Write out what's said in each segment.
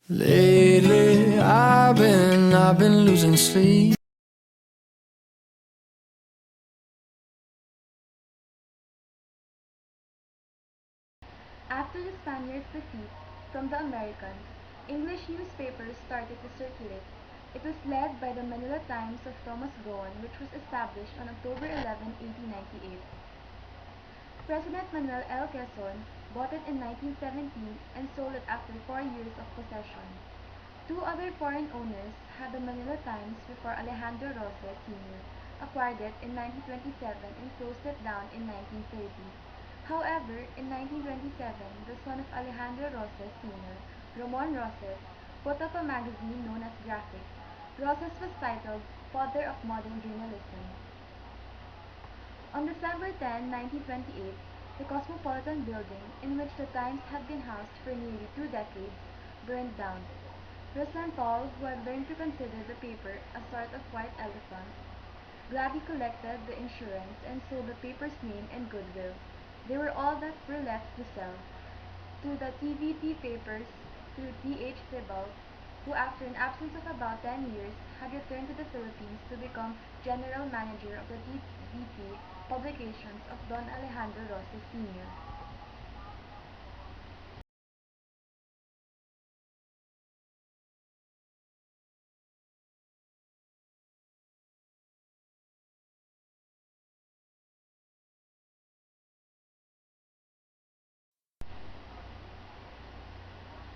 Lately, I've been losing sleep. After the Spaniards' defeat from the Americans, English newspapers started to circulate. It was led by the Manila Times of Thomas Gowan, which was established on October 11, 1898. President Manuel L. Quezon bought it in 1917 and sold it after 4 years of possession. Two other foreign owners had the Manila Times before Alejandro Roses Sr. acquired it in 1927 and closed it down in 1930. However, in 1927, the son of Alejandro Roses Sr., Ramon Roses, put up a magazine known as Graphic. Roses was titled Father of Modern Journalism. On December 10, 1928, the Cosmopolitan building, in which the Times had been housed for nearly 2 decades, burned down. Rosenthal, who had learned to consider the paper a sort of white elephant, gladly collected the insurance and sold the paper's name and goodwill. They were all that were left to sell. To the TVT papers through D.H. Tibalt, who after an absence of about 10 years had returned to the Philippines to become general manager of the TVT publications of Don Alejandro Roses Sr.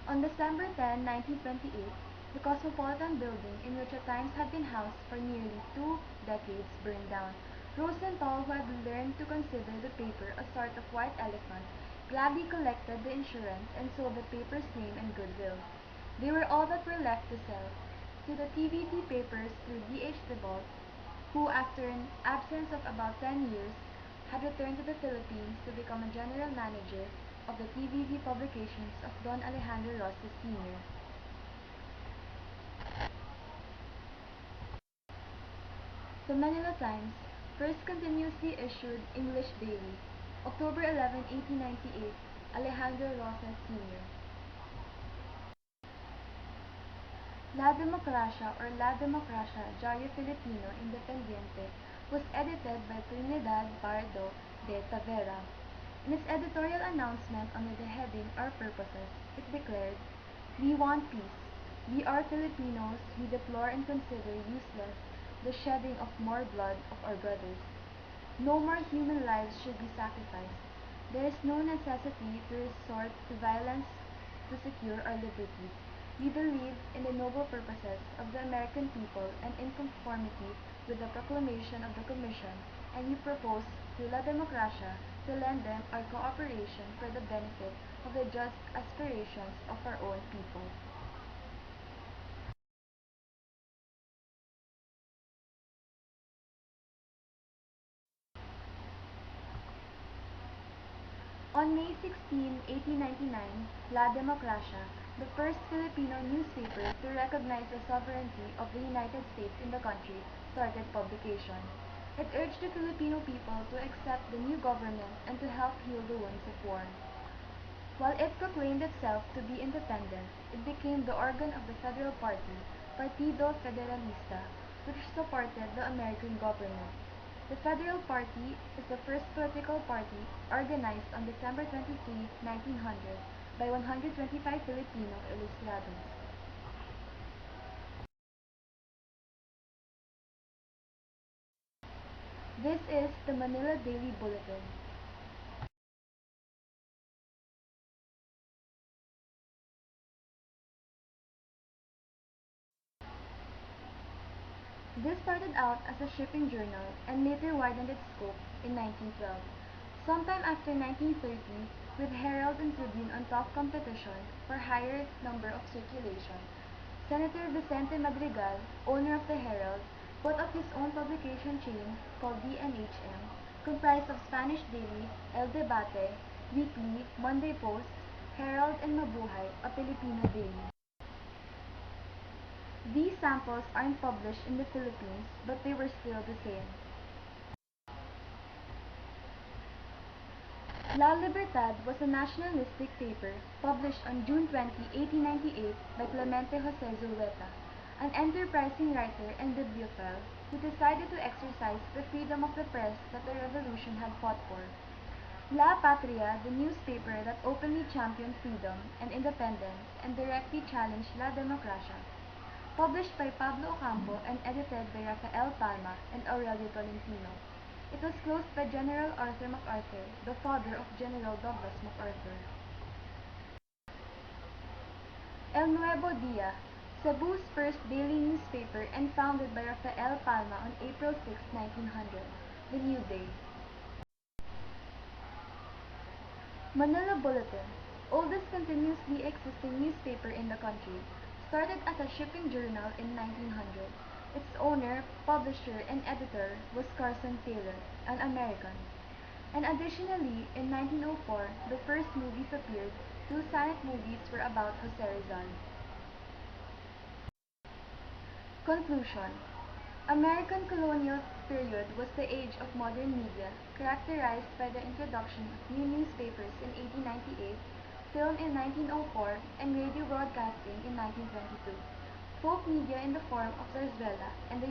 On December 10, 1928, the Cosmopolitan building in which the Times had been housed for nearly 2 decades burned down. Rosenthal, who had learned to consider the paper a sort of white elephant, gladly collected the insurance and sold the paper's name and goodwill. They were all that were left to sell. To the TVT papers through D.H. Tibalt, who after an absence of about 10 years had returned to the Philippines to become a general manager of the TVV publications of Don Alejandro Rosas Sr. The Manila Times first continuously issued English daily, October 11, 1898, Alejandro Rosas Sr. La Democracia or La Democracia Diario Filipino Independiente was edited by Trinidad Pardo de Tavera. In its editorial announcement under the heading Our Purposes, it declared, "We want peace. We are Filipinos. We deplore and consider useless the shedding of more blood of our brothers. No more human lives should be sacrificed. There is no necessity to resort to violence to secure our liberties. We believe in the noble purposes of the American people and in conformity with the proclamation of the Commission, and we propose to La Democracia to lend them our cooperation for the benefit of the just aspirations of our own people." On May 16, 1899, La Democracia, the first Filipino newspaper to recognize the sovereignty of the United States in the country, started publication. It urged the Filipino people to accept the new government and to help heal the wounds of war. While it proclaimed itself to be independent, it became the organ of the federal party, Partido Federalista, which supported the American government. The Federal Party is the first political party organized on December 23, 1900, by 125 Filipino ilustrados. This is the Manila Daily Bulletin. This started out as a shipping journal and later widened its scope in 1912. Sometime after 1930, with Herald and Tribune on top competition for higher number of circulation, Senator Vicente Madrigal, owner of the Herald, put up his own publication chain called DNHM, comprised of Spanish daily El Debate, Weekly, Monday Post, Herald, and Mabuhay, a Filipino daily. These samples aren't published in the Philippines, but they were still the same. La Libertad was a nationalistic paper published on June 20, 1898 by Clemente Jose Zulueta, an enterprising writer and bibliophile who decided to exercise the freedom of the press that the revolution had fought for. La Patria, the newspaper that openly championed freedom and independence and directly challenged La Democracia, published by Pablo Ocampo and edited by Rafael Palma and Aurelio Tolentino. It was closed by General Arthur MacArthur, the father of General Douglas MacArthur. El Nuevo Dia, Cebu's first daily newspaper and founded by Rafael Palma on April 6, 1900. The New Day. Manila Bulletin, oldest continuously existing newspaper in the country, started as a shipping journal in 1900. Its owner, publisher, and editor was Carson Taylor, an American. And additionally, in 1904, the first movies appeared. Two silent movies were about Jose Rizal. Conclusion. American colonial period was the age of modern media, characterized by the introduction of new newspapers in 1898, film in 1904, and radio broadcasting in 1922. Folk media in the form of zarzuela and the